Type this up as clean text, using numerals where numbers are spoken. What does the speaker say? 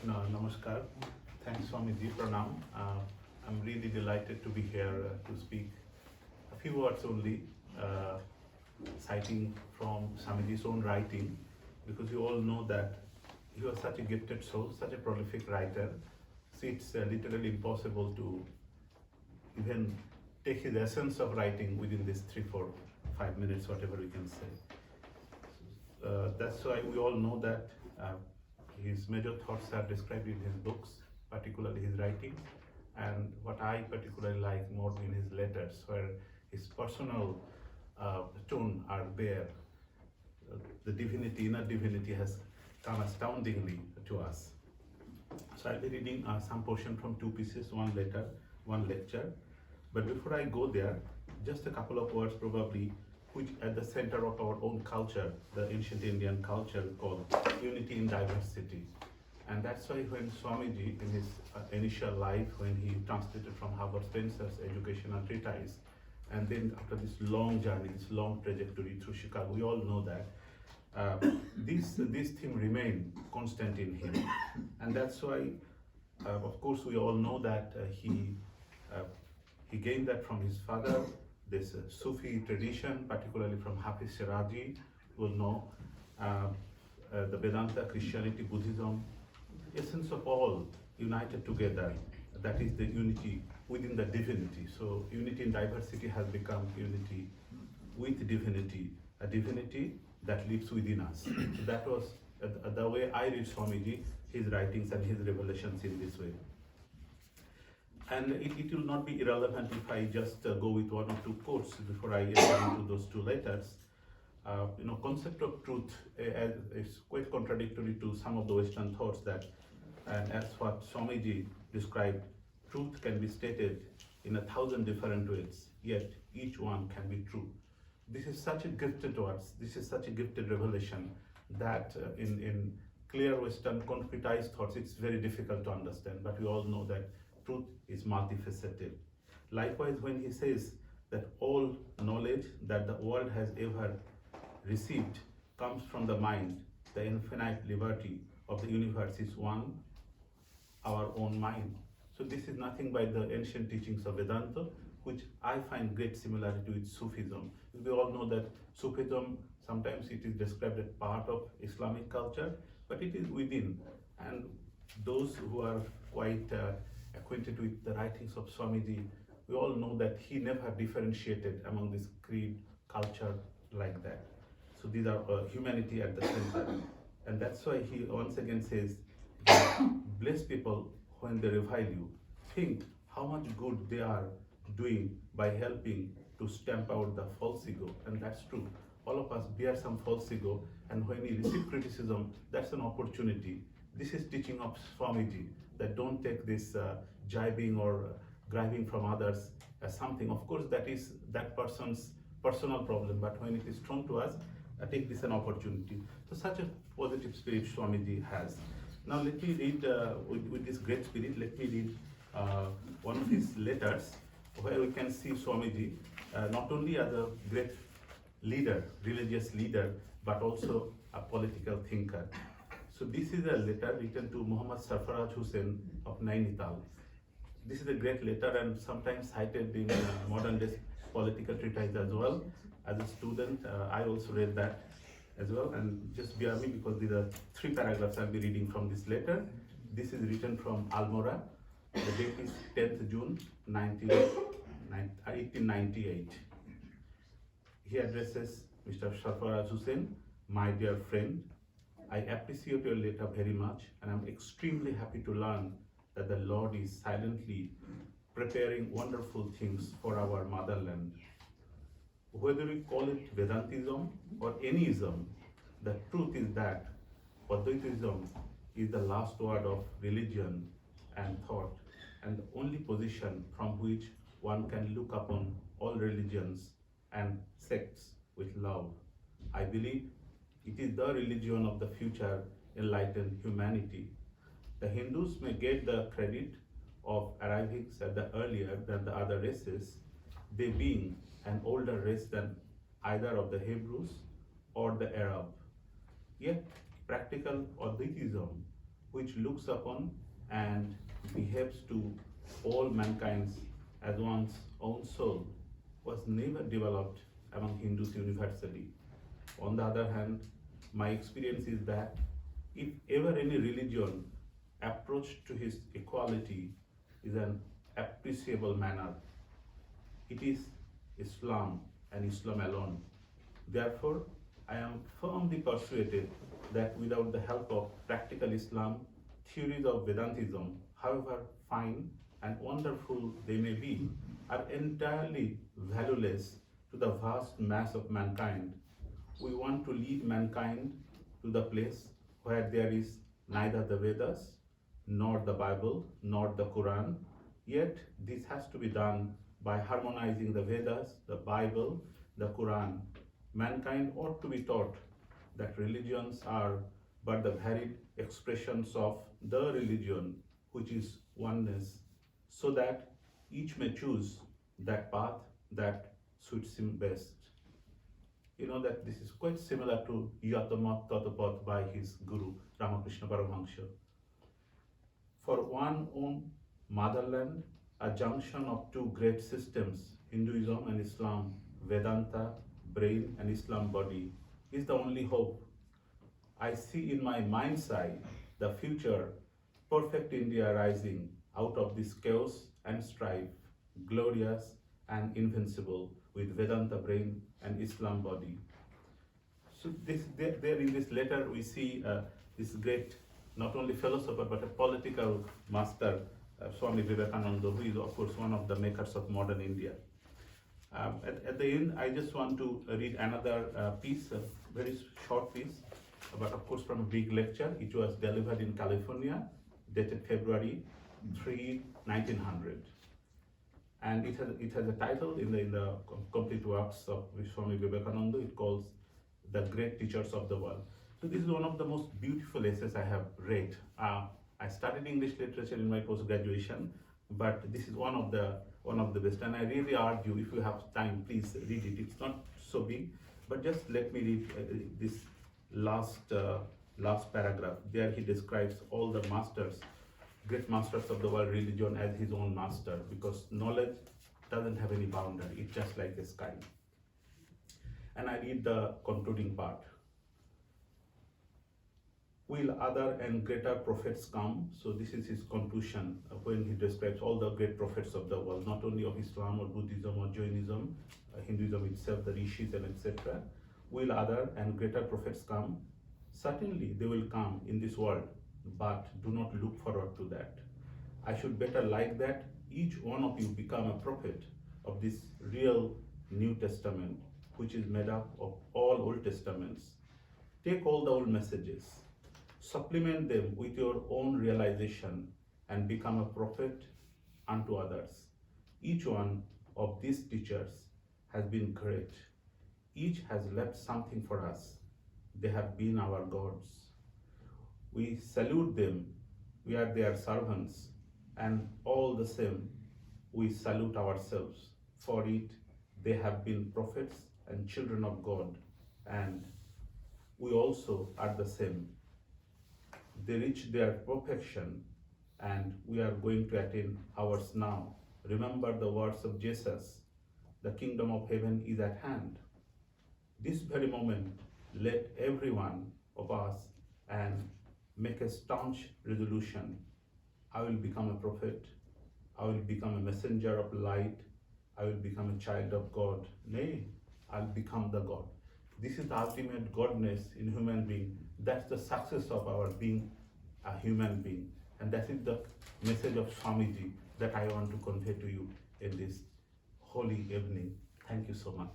No, namaskar. Thanks, Swamiji. Pranam. I'm really delighted to be here to speak a few words only, uh, citing from Swamiji's own writing, because you all know that he was such a gifted soul, such a prolific writer. So it's literally impossible to even take his essence of writing within this 3, 4, 5 minutes, whatever we can say. That's why we all know that his major thoughts are described in his books, particularly his writings, and what I particularly like more in his letters, where his personal tone are there. The divinity, inner divinity has come astoundingly to us. So I'll be reading some portion from two pieces, one letter, one lecture. But before I go there, just a couple of words probably, which at the center of our own culture, the ancient Indian culture called unity in diversity. And that's why when Swamiji, in his initial life, when he translated from Herbert Spencer's educational treatise, and then after this long journey, this long trajectory through Chicago, we all know that this theme remained constant in him. And that's why, of course, we all know that he gained that from his father, this Sufi tradition, particularly from Hafiz Shirazi, who will know the Vedanta, Christianity, Buddhism, essence of all united together. That is the unity within the divinity. So unity in diversity has become unity with divinity, a divinity that lives within us. So that was the way I read Swamiji, his writings and his revelations in this way. And it will not be irrelevant if I just go with one or two quotes before I enter into those two letters. Concept of truth is quite contradictory to some of the Western thoughts that, and as what Swamiji described, truth can be stated in 1,000 different ways, yet each one can be true. This is such a gifted words, this is such a gifted revelation that in clear Western concretized thoughts, it's very difficult to understand, but we all know that truth is multifaceted. Likewise, when he says that all knowledge that the world has ever received comes from the mind, the infinite liberty of the universe is one, our own mind. So this is nothing but the ancient teachings of Vedanta, which I find great similarity with Sufism. We all know that Sufism, sometimes it is described as part of Islamic culture, but it is within. And those who are quite acquainted with the writings of Swamiji, we all know that he never differentiated among this creed, culture like that. So these are humanity at the center. And that's why he once again says, bless people when they revile you. Think how much good they are doing by helping to stamp out the false ego. And that's true. All of us bear some false ego, and when we receive criticism, that's an opportunity. This is teaching of Swamiji, that don't take this jibing or grabbing from others as something. Of course, that is that person's personal problem, but when it is thrown to us, I take this an opportunity. So such a positive spirit Swamiji has. Now let me read, with this great spirit, let me read one of his letters, where we can see Swamiji not only as a great leader, religious leader, but also a political thinker. So this is a letter written to Muhammad Sarfaraj Hussain of Nainital. This is a great letter and sometimes cited in modern day political treatise as well. As a student, I also read that as well, and just bear me because these are 3 paragraphs I'll be reading from this letter. This is written from Almora. The date is 10th June 1898. He addresses Mr. Sarfaraj Hussain, my dear friend. I appreciate your letter very much, and I'm extremely happy to learn that the Lord is silently preparing wonderful things for our motherland. Whether we call it Vedantism or any ism, the truth is that Advaitism is the last word of religion and thought, and the only position from which one can look upon all religions and sects with love. I believe it is the religion of the future enlightened humanity. The Hindus may get the credit of arriving at the earlier than the other races, they being an older race than either of the Hebrews or the Arab. Yet practical Advaitism which looks upon and behaves to all mankind as one's own soul, was never developed among Hindus universally. On the other hand, my experience is that if ever any religion approach to his equality is an appreciable manner, it is Islam and Islam alone. Therefore, I am firmly persuaded that without the help of practical Islam, theories of Vedantism, however fine and wonderful they may be, are entirely valueless to the vast mass of mankind. We want to lead mankind to the place where there is neither the Vedas, nor the Bible, nor the Quran. Yet this has to be done by harmonizing the Vedas, the Bible, the Quran. Mankind ought to be taught that religions are but the varied expressions of the religion, which is oneness, so that each may choose that path that suits him best. You know that this is quite similar to Yatamat Tatapat by his guru Ramakrishna Paramahansa. For one own motherland, a junction of two great systems, Hinduism and Islam, Vedanta, brain and Islam body, is the only hope. I see in my mind's eye the future perfect India rising out of this chaos and strife, glorious and invincible, with Vedanta brain and Islam body. So there in this letter we see this great, not only philosopher but a political master, Swami Vivekananda, who is of course one of the makers of modern India. At the end, I just want to read another piece, a very short piece, but of course from a big lecture. It was delivered in California, dated February 3, 1900. And it has a title in the complete works of Swami Vivekananda. It calls The Great Teachers of the World. So this is one of the most beautiful essays I have read. I studied English literature in my post-graduation, but this is one of the best. And I really urge you, if you have time, please read it. It's not so big, but just let me read this last paragraph. There he describes all the masters, great masters of the world religion, as his own master, because knowledge doesn't have any boundary. It's just like the sky. And I read the concluding part. Will other and greater prophets come? So this is his conclusion when he describes all the great prophets of the world, not only of Islam or Buddhism or Jainism, Hinduism itself, the rishis and etc. Will other and greater prophets come? Certainly they will come in this world, but do not look forward to that. I should better like that each one of you become a prophet of this real New Testament, which is made up of all Old Testaments. Take all the old messages, supplement them with your own realization, and become a prophet unto others. Each one of these teachers has been great. Each has left something for us. They have been our gods. We salute them. We are their servants. And all the same, we salute ourselves. For it, they have been prophets and children of God. And we also are the same. They reached their perfection, and we are going to attain ours now. Remember the words of Jesus, the kingdom of heaven is at hand. This very moment, let every one of us and make a staunch resolution. I will become a prophet. I will become a messenger of light. I will become a child of God. Nay, I'll become the God. This is the ultimate godness in human being. That's the success of our being a human being. And that is the message of Swamiji that I want to convey to you in this holy evening. Thank you so much.